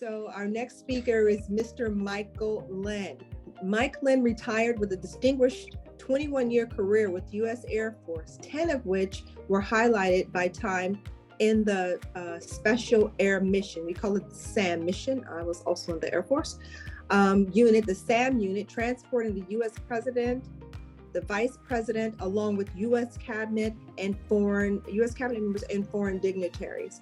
So our next speaker is Mr. Michael Lynn. Mike Lynn retired with a distinguished 21-year career with U.S. Air Force, 10 of which were highlighted by time in the Special Air Mission. We call it the SAM mission. I was also in the Air Force unit, the SAM unit, transporting the U.S. President, the Vice President, along with U.S. Cabinet members and foreign dignitaries.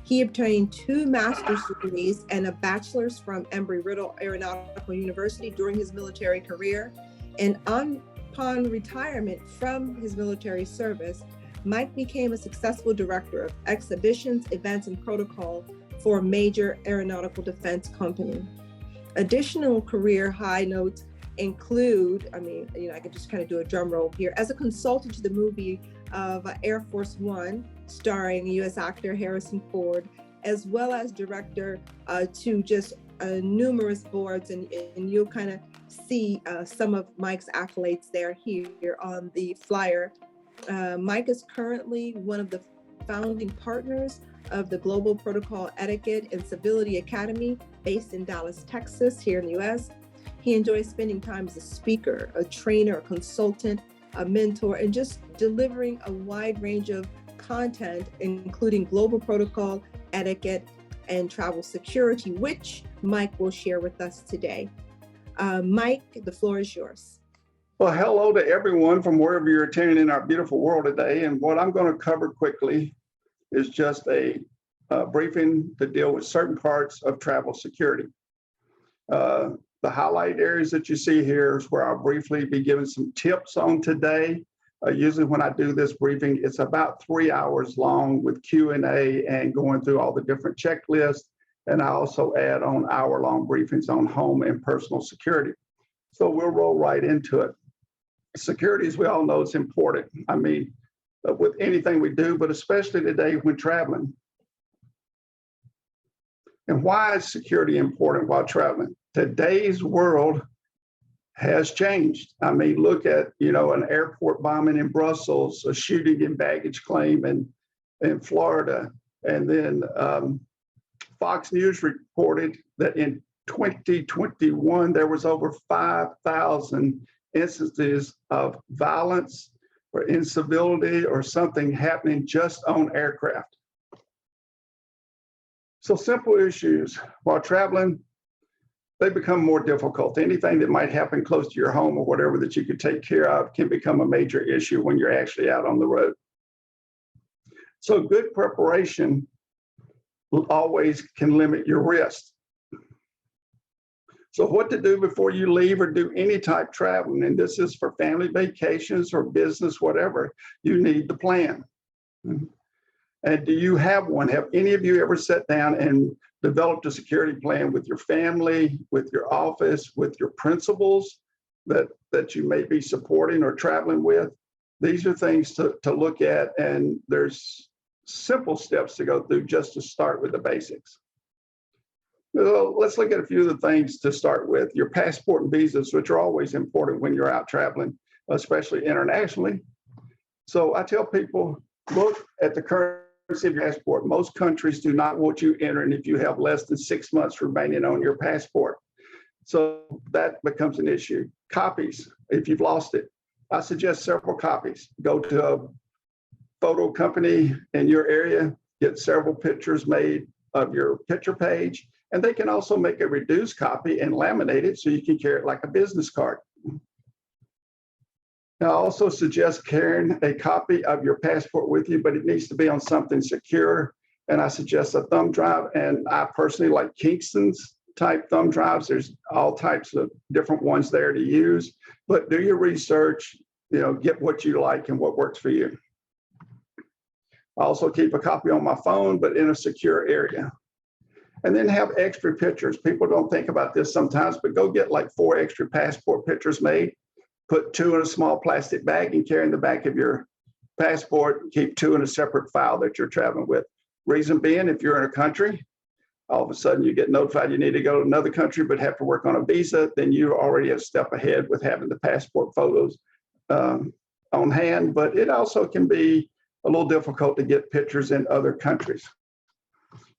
He obtained 2 master's degrees and a bachelor's from Embry-Riddle Aeronautical University during his military career. And upon retirement from his military service, Mike became a successful director of exhibitions, events, and protocol for a major aeronautical defense company. Additional career high notes include, I could just kind of do a drum roll here, as a consultant to the movie of Air Force One, starring U.S. actor Harrison Ford, as well as director to just numerous boards, and you'll kind of see some of Mike's accolades here on the flyer. Mike is currently one of the founding partners of the Global Protocol Etiquette and Civility Academy, based in Dallas, Texas, here in the U.S. He enjoys spending time as a speaker, a trainer, a consultant, a mentor, and just delivering a wide range of content, including global protocol, etiquette, and travel security, which Mike will share with us today. Mike, the floor is yours. Well, hello to everyone from wherever you're attending in our beautiful world today. And what I'm going to cover quickly is just a briefing to deal with certain parts of travel security. The highlight areas that you see here is where I'll briefly be giving some tips on today. Usually when I do this briefing, it's about 3 hours long with Q&A and going through all the different checklists. And I also add on hour-long briefings on home and personal security. So we'll roll right into it. Security, as we all know, is important. With anything we do, but especially today when traveling. And why is security important while traveling? Today's world has changed. Look at, an airport bombing in Brussels, a shooting and baggage claim in Florida. And then Fox News reported that in 2021, there was over 5,000 instances of violence or incivility or something happening just on aircraft. So simple issues while traveling, they become more difficult. Anything that might happen close to your home or whatever that you could take care of can become a major issue when you're actually out on the road. So good preparation always can limit your risk. So what to do before you leave or do any type traveling, and this is for family vacations or business, whatever, you need the plan. And do you have one? Have any of you ever sat down and developed a security plan with your family, with your office, with your principals that you may be supporting or traveling with? These are things to look at, and there's simple steps to go through just to start with the basics. So let's look at a few of the things to start with. Your passport and visas, which are always important when you're out traveling, especially internationally. So I tell people, look at the currency of your passport. Most countries do not want you entering if you have less than 6 months remaining on your passport. So that becomes an issue. Copies, if you've lost it, I suggest several copies. Go to a photo company in your area, get several pictures made of your picture page, and they can also make a reduced copy and laminate it so you can carry it like a business card. Now, I also suggest carrying a copy of your passport with you, but it needs to be on something secure. And I suggest a thumb drive. And I personally like Kingston's type thumb drives. There's all types of different ones there to use, but do your research, get what you like and what works for you. I also keep a copy on my phone, but in a secure area. And then have extra pictures. People don't think about this sometimes, but go get like 4 extra passport pictures made. Put 2 in a small plastic bag and carry in the back of your passport. Keep 2 in a separate file that you're traveling with. Reason being, if you're in a country, all of a sudden you get notified you need to go to another country but have to work on a visa, then you're already a step ahead with having the passport photos on hand. But it also can be a little difficult to get pictures in other countries.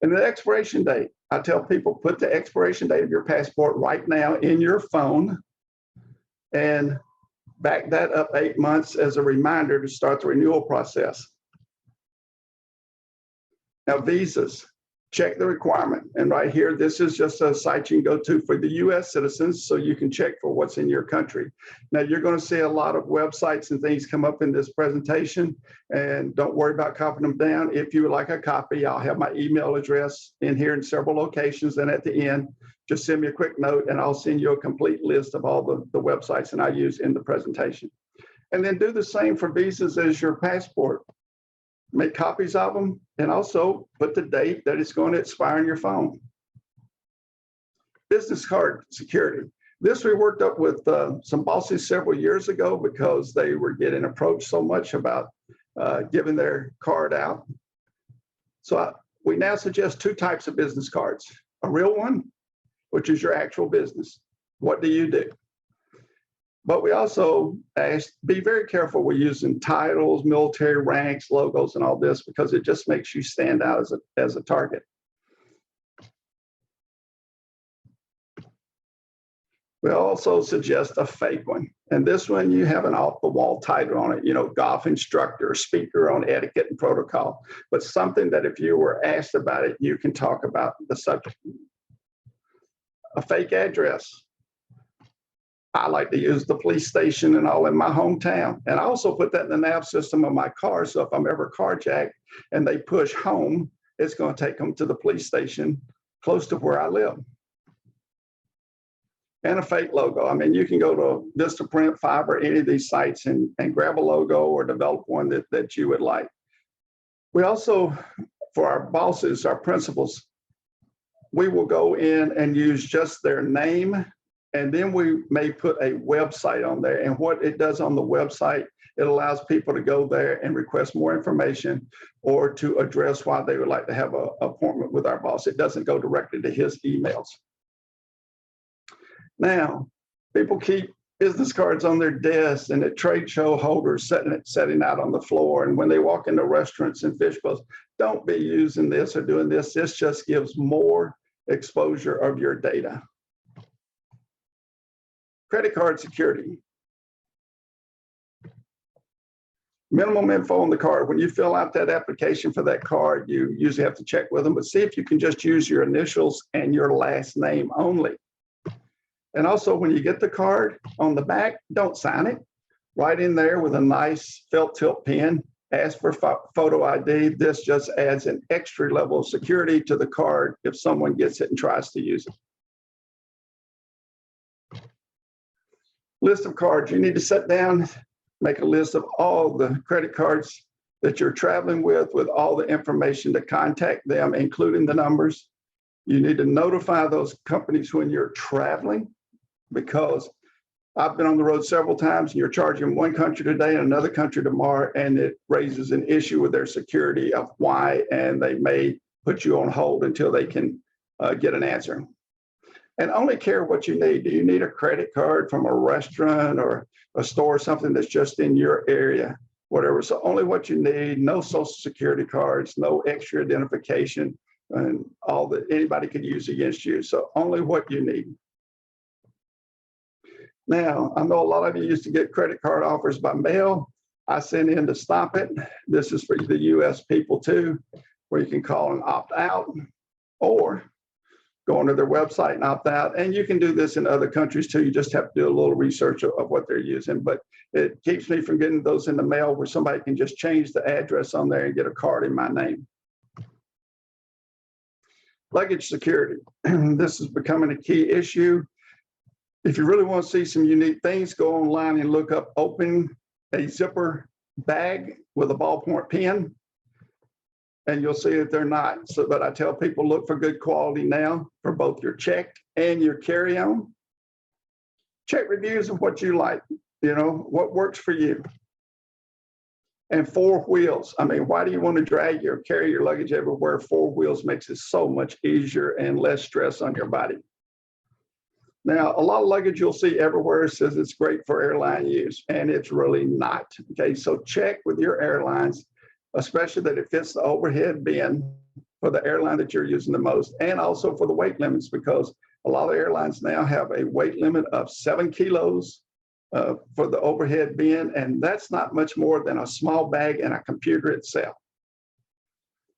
And the expiration date. I tell people, put the expiration date of your passport right now in your phone and back that up 8 months as a reminder to start the renewal process. Now, visas, check the requirement. And right here, this is just a site you can go to for the US citizens, so you can check for what's in your country. Now, you're going to see a lot of websites and things come up in this presentation, and don't worry about copying them down. If you would like a copy, I'll have my email address in here in several locations, and at the end, just send me a quick note and I'll send you a complete list of all the websites that I use in the presentation. And then do the same for visas as your passport. Make copies of them and also put the date that it's going to expire on your phone. Business card security. This we worked up with some bosses several years ago because they were getting approached so much about giving their card out. So we now suggest two types of business cards. A real one, which is your actual business. What do you do? But we also ask, be very careful with using titles, military ranks, logos, and all this, because it just makes you stand out as a target. We also suggest a fake one. And this one, you have an off-the-wall title on it, you know, golf instructor, speaker on etiquette and protocol, but something that if you were asked about it, you can talk about the subject. A fake address. I like to use the police station and all in my hometown. And I also put that in the nav system of my car. So if I'm ever carjacked and they push home, it's going to take them to the police station close to where I live. And a fake logo. I mean, you can go to Vistaprint, Fiverr, any of these sites and grab a logo or develop one that you would like. We also, for our bosses, our principals, we will go in and use just their name, and then we may put a website on there. And what it does on the website, it allows people to go there and request more information or to address why they would like to have an appointment with our boss. It doesn't go directly to his emails. Now, people keep business cards on their desks and at trade show holders setting out on the floor. And when they walk into restaurants and fish bowls, don't be using this or doing this. This just gives more exposure of your data. Credit card security. Minimum info on the card. When you fill out that application for that card, you usually have to check with them, but see if you can just use your initials and your last name only. And also when you get the card on the back, don't sign it. Write in there with a nice felt tip pen, ask for photo ID. This just adds an extra level of security to the card if someone gets it and tries to use it. List of cards. You need to sit down, make a list of all the credit cards that you're traveling with all the information to contact them, including the numbers. You need to notify those companies when you're traveling, because I've been on the road several times and you're charging one country today and another country tomorrow, and it raises an issue with their security of why, and they may put you on hold until they can get an answer. And only care what you need. Do you need a credit card from a restaurant or a store, something that's just in your area, whatever. So only what you need, no social security cards, no extra identification, and all that anybody could use against you. So only what you need. Now, I know a lot of you used to get credit card offers by mail. I sent in to stop it. This is for the US people too, where you can call and opt out, or go onto their website and opt out. And you can do this in other countries too. You just have to do a little research of what they're using. But it keeps me from getting those in the mail where somebody can just change the address on there and get a card in my name. Luggage security. This is becoming a key issue. If you really want to see some unique things, go online and look up open a zipper bag with a ballpoint pen, and you'll see that they're not. So, but I tell people, look for good quality now for both your check and your carry-on. Check reviews of what you like, you know, what works for you. And 4 wheels. I mean, why do you want to drag or carry your luggage everywhere? 4 wheels makes it so much easier and less stress on your body. Now, a lot of luggage you'll see everywhere says it's great for airline use, and it's really not. Okay, so check with your airlines, especially that it fits the overhead bin for the airline that you're using the most, and also for the weight limits, because a lot of airlines now have a weight limit of 7 kilos for the overhead bin, and that's not much more than a small bag and a computer itself,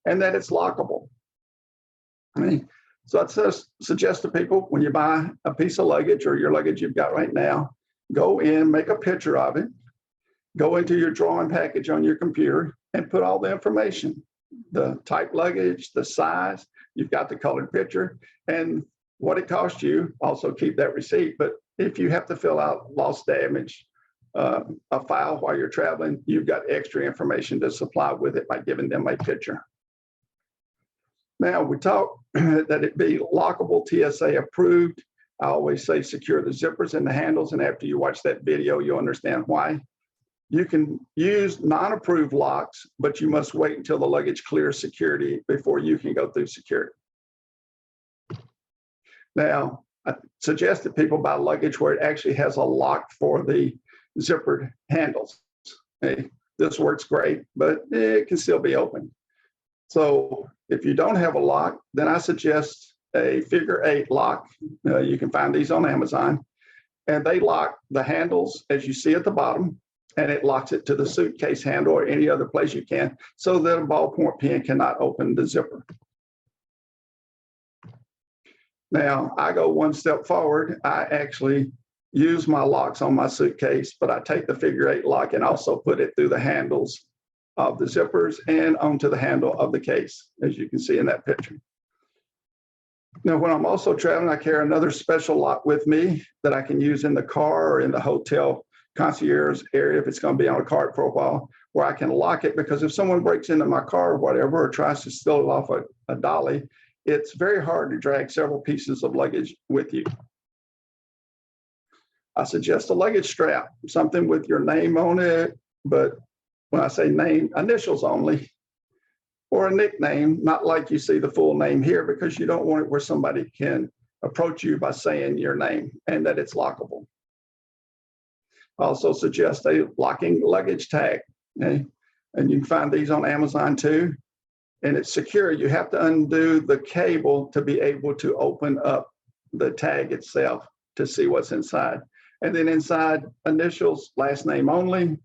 and that it's lockable. Okay. So I suggest to people, when you buy a piece of luggage or your luggage you've got right now, go in, make a picture of it, go into your drawing package on your computer and put all the information, the type luggage, the size, you've got the colored picture, and what it cost you. Also keep that receipt. But if you have to fill out loss damage, a file while you're traveling, you've got extra information to supply with it by giving them a picture. Now, we talk that it be lockable, TSA approved. I always say secure the zippers and the handles, and after you watch that video, you'll understand why. You can use non-approved locks, but you must wait until the luggage clears security before you can go through security. Now, I suggest that people buy luggage where it actually has a lock for the zippered handles. Okay? This works great, but it can still be open. So if you don't have a lock, then I suggest a figure 8 lock. You can find these on Amazon, and they lock the handles as you see at the bottom, and it locks it to the suitcase handle or any other place you can, so that a ballpoint pen cannot open the zipper. Now, I go one step forward. I actually use my locks on my suitcase, but I take the figure 8 lock and also put it through the handles of the zippers and onto the handle of the case, as you can see in that picture. Now, when I'm also traveling, I carry another special lock with me that I can use in the car or in the hotel concierge area if it's going to be on a cart for a while, where I can lock it, because if someone breaks into my car or whatever, or tries to steal it off a dolly, it's very hard to drag several pieces of luggage with you. I suggest a luggage strap, something with your name on it, but when I say name, initials only, or a nickname, not like you see the full name here, because you don't want it where somebody can approach you by saying your name, and that it's lockable. I also suggest a locking luggage tag, okay? And you can find these on Amazon too. And it's secure. You have to undo the cable to be able to open up the tag itself to see what's inside. And then inside, initials, last name only,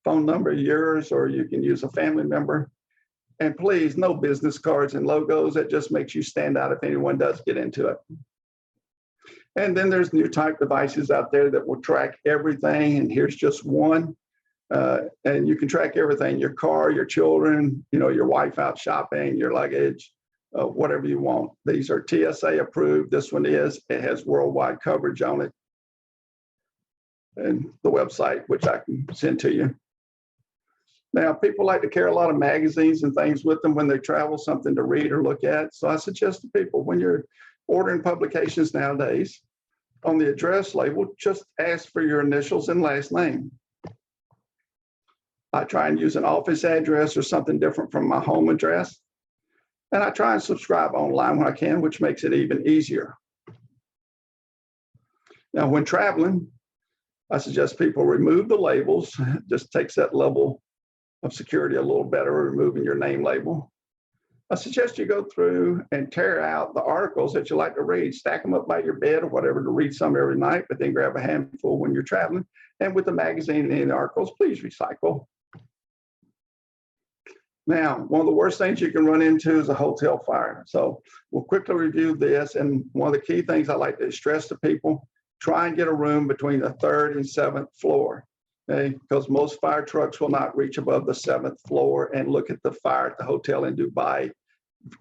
phone number, yours, or you can use a family member. And please, no business cards and logos. That just makes you stand out if anyone does get into it. And then there's new type devices out there that will track everything. And here's just one. And you can track everything, your car, your children, your wife out shopping, your luggage, whatever you want. These are TSA approved. This one is. It has worldwide coverage on it. And the website, which I can send to you. Now, people like to carry a lot of magazines and things with them when they travel, something to read or look at. So I suggest to people, when you're ordering publications nowadays, on the address label, just ask for your initials and last name. I try and use an office address or something different from my home address. And I try and subscribe online when I can, which makes it even easier. Now, when traveling, I suggest people remove the labels. It just takes that level of security a little better, removing your name label. I suggest you go through and tear out the articles that you like to read, stack them up by your bed or whatever to read some every night, but then grab a handful when you're traveling. And with the magazine and the articles, please recycle. Now, one of the worst things you can run into is a hotel fire. So we'll quickly review this. And one of the key things I like to stress to people, try and get a room between the 3rd and 7th floor. Okay, because most fire trucks will not reach above the 7th floor and look at the fire at the hotel in Dubai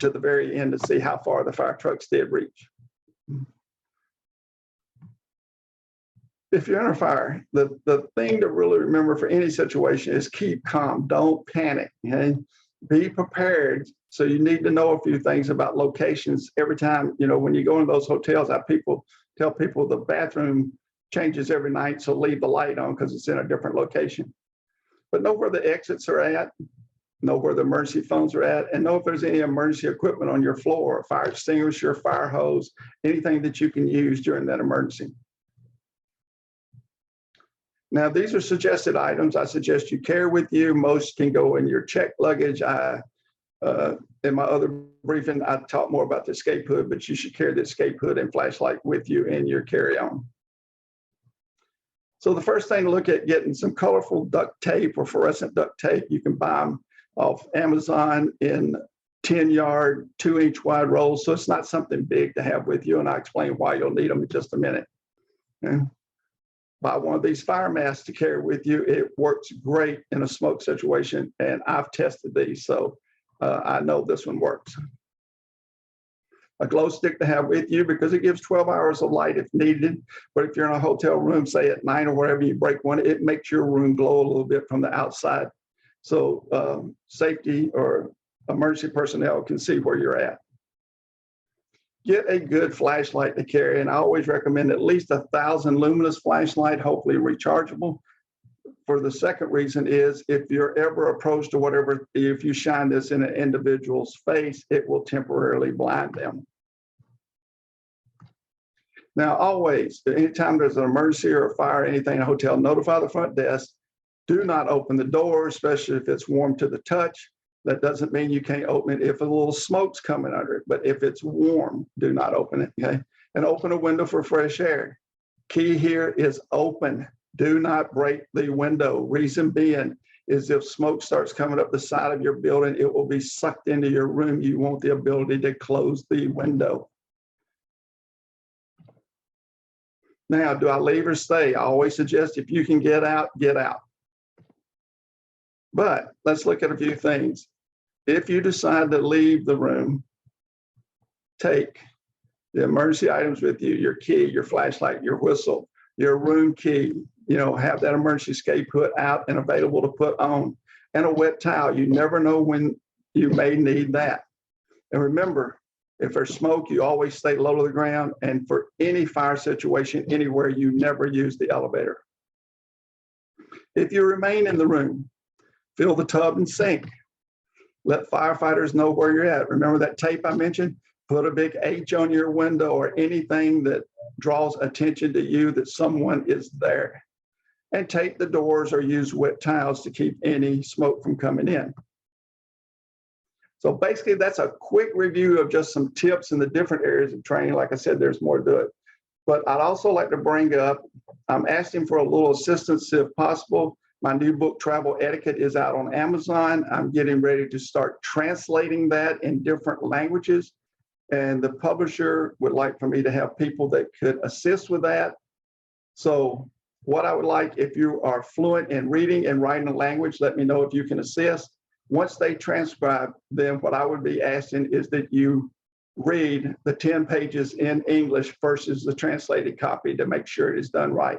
to the very end to see how far the fire trucks did reach. If you're in a fire, the thing to really remember for any situation is keep calm, don't panic, okay? Be prepared. So you need to know a few things about locations. Every time, when you go into those hotels, tell people the bathroom changes every night, so leave the light on because it's in a different location. But know where the exits are at, know where the emergency phones are at, and know if there's any emergency equipment on your floor, a fire extinguisher, fire hose, anything that you can use during that emergency. Now, these are suggested items I suggest you carry with you. Most can go in your checked luggage. I In my other briefing, I talked more about the escape hood, but you should carry the escape hood and flashlight with you in your carry-on. So the first thing to look at getting some colorful duct tape or fluorescent duct tape. You can buy them off Amazon in 10-yard, 2-inch wide rolls. So it's not something big to have with you. And I'll explain why you'll need them in just a minute. Okay. Buy one of these fire masks to carry with you. It works great in a smoke situation. And I've tested these, so I know this one works. A glow stick to have with you because it gives 12 hours of light if needed. But if you're in a hotel room, say at night or wherever, you break one, it makes your room glow a little bit from the outside. So safety or emergency personnel can see where you're at. Get a good flashlight to carry. And I always recommend at least 1,000 luminous flashlight, hopefully rechargeable. For the second reason is if you're ever approached or whatever, if you shine this in an individual's face, it will temporarily blind them. Now, always, anytime there's an emergency or a fire, anything in a hotel, notify the front desk. Do not open the door, especially if it's warm to the touch. That doesn't mean you can't open it if a little smoke's coming under it, but if it's warm, do not open it, okay? And open a window for fresh air. Key here is open. Do not break the window. Reason being is if smoke starts coming up the side of your building, it will be sucked into your room. You want the ability to close the window. Now, do I leave or stay? I always suggest if you can get out, get out. But let's look at a few things. If you decide to leave the room, take the emergency items with you, your key, your flashlight, your whistle, your room key, have that emergency escape hood out and available to put on, and a wet towel. You never know when you may need that. And remember, if there's smoke, you always stay low to the ground. And for any fire situation anywhere, you never use the elevator. If you remain in the room, fill the tub and sink. Let firefighters know where you're at. Remember that tape I mentioned? Put a big H on your window or anything that draws attention to you that someone is there. And tape the doors or use wet towels to keep any smoke from coming in. So basically, that's a quick review of just some tips in the different areas of training. Like I said, there's more to it. But I'd also like to bring up, I'm asking for a little assistance if possible. My new book, Travel Etiquette, is out on Amazon. I'm getting ready to start translating that in different languages. And the publisher would like for me to have people that could assist with that. So what I would like, if you are fluent in reading and writing a language, let me know if you can assist. Once they transcribe, then what I would be asking is that you read the 10 pages in English versus the translated copy to make sure it is done right.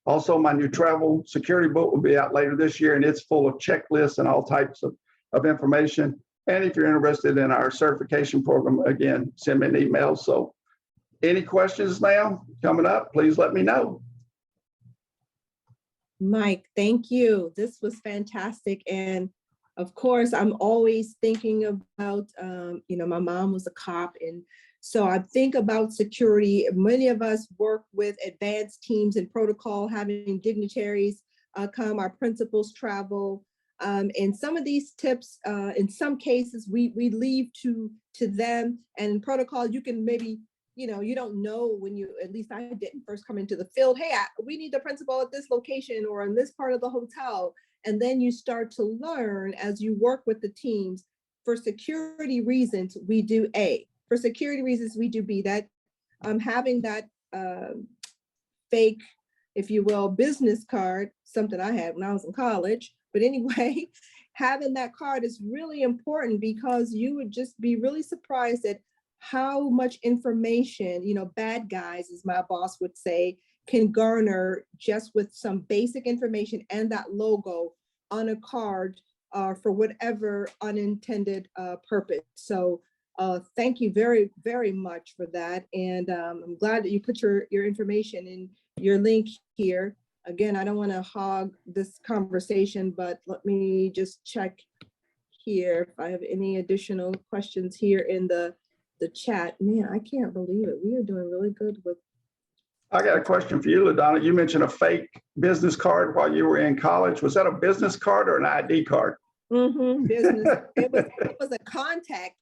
Also, my new travel security book will be out later this year, and it's full of checklists and all types of information. And if you're interested in our certification program, again, send me an email. So any questions now coming up, please let me know. Mike, thank you. This was fantastic. And of course, I'm always thinking about, my mom was a cop. And so I think about security. Many of us work with advanced teams and protocol, having dignitaries come, our principals travel. And some of these tips, in some cases, we leave to them. And in protocol, you can maybe, you don't know when you, at least I didn't first come into the field, hey, we need the principal at this location or in this part of the hotel. And then you start to learn as you work with the teams. For security reasons, we do A. For security reasons, we do B. That having that fake, if you will, business card, something I had when I was in college. But anyway, having that card is really important because you would just be really surprised at how much information, bad guys, as my boss would say, can garner just with some basic information and that logo on a card for whatever unintended purpose. So thank you very, very much for that. And I'm glad that you put your information in your link here. Again, I don't want to hog this conversation, but let me just check here if I have any additional questions here in the chat. Man, I can't believe it. We are doing really good with. I got a question for you, LaDonna. You mentioned a fake business card while you were in college. Was that a business card or an ID card? Business. It was a contact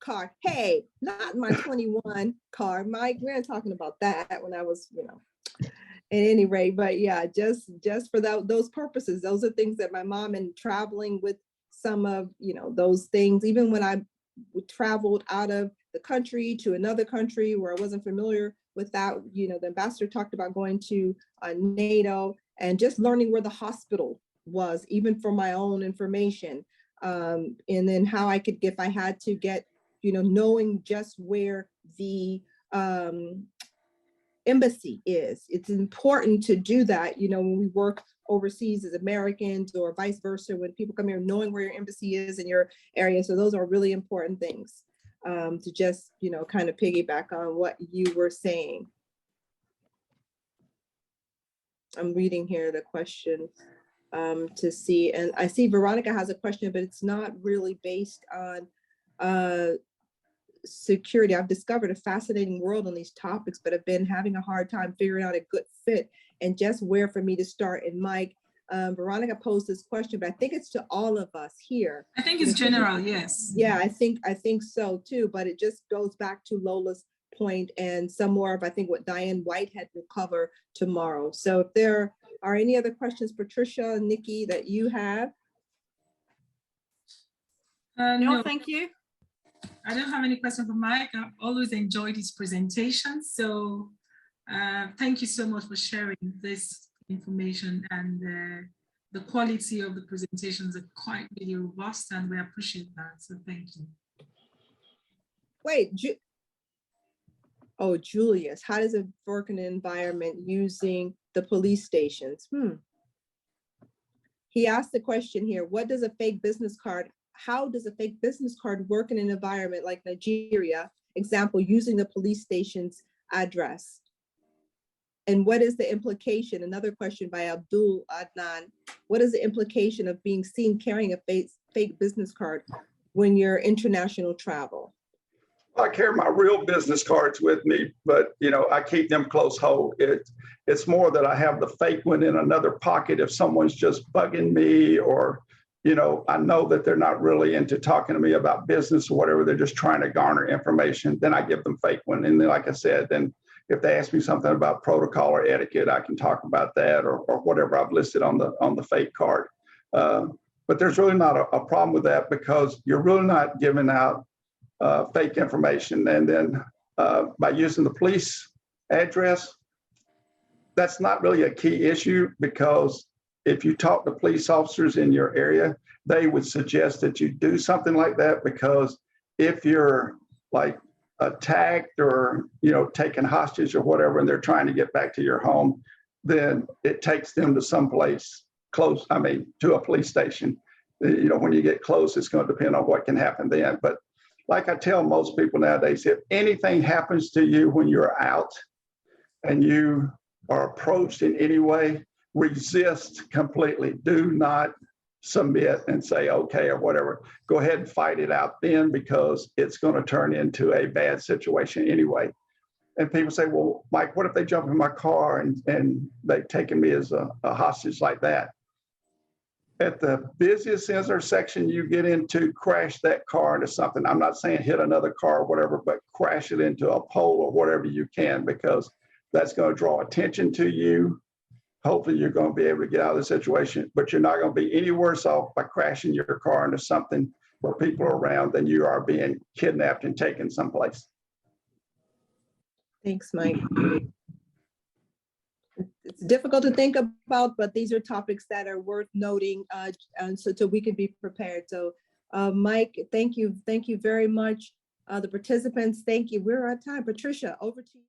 card. Hey, not my 21 card. Mike, we weren't talking about that when I was, at any rate. But yeah, just for those purposes, those are things that my mom, and traveling with some of those things. Even when I traveled out of the country to another country where I wasn't familiar with that, the ambassador talked about going to NATO and just learning where the hospital was, even for my own information. And then how I could, if I had to get, knowing just where the embassy is. It's important to do that, when we work overseas as Americans, or vice versa, when people come here, knowing where your embassy is in your area. So those are really important things, to just, kind of piggyback on what you were saying. I'm reading here the question to see, and I see Veronica has a question, but it's not really based on security. I've discovered a fascinating world on these topics, but have been having a hard time figuring out a good fit and just where for me to start. And Mike, Veronica posed this question, but I think it's to all of us here. I think it's general, yes. Yeah, I think so too, but it just goes back to Lola's point and some more of, I think, what Diane Whitehead will cover tomorrow. So if there are any other questions, Patricia and Nikki, that you have? No, thank you. I don't have any questions for Mike. I've always enjoyed his presentation. So thank you so much for sharing this information, and the quality of the presentations are quite really robust, and we appreciate that. So thank you. Wait, Julius, how does it work in an environment using the police stations? He asked the question here, what does a fake business card, how does a fake business card work in an environment like Nigeria, example, using the police station's address? And what is the implication? Another question by Abdul Adnan. What is the implication of being seen carrying a fake business card when you're international travel? I carry my real business cards with me, but I keep them close hold. It's more that I have the fake one in another pocket if someone's just bugging me, or I know that they're not really into talking to me about business or whatever. They're just trying to garner information. Then I give them fake one. And then, like I said, then if they ask me something about protocol or etiquette, I can talk about that, or whatever I've listed on the fake card. But there's really not a problem with that, because you're really not giving out fake information. And then by using the police address, that's not really a key issue, because if you talk to police officers in your area, they would suggest that you do something like that, because if you're like attacked or taken hostage or whatever, and they're trying to get back to your home, then it takes them to someplace close, to a police station. When you get close, it's going to depend on what can happen then. But like I tell most people nowadays, if anything happens to you when you're out and you are approached in any way, resist completely. Do not submit and say, okay, or whatever. Go ahead and fight it out then, because it's going to turn into a bad situation anyway. And people say, well, Mike, what if they jump in my car and they've taken me as a hostage like that? At the busiest intersection you get into, crash that car into something. I'm not saying hit another car or whatever, but crash it into a pole or whatever you can, because that's going to draw attention to you. Hopefully you're going to be able to get out of the situation, but you're not going to be any worse off by crashing your car into something where people are around than you are being kidnapped and taken someplace. Thanks, Mike. It's difficult to think about, but these are topics that are worth noting, and so we can be prepared. So Mike, thank you very much. The participants, thank you. We're out of time. Patricia, over to you.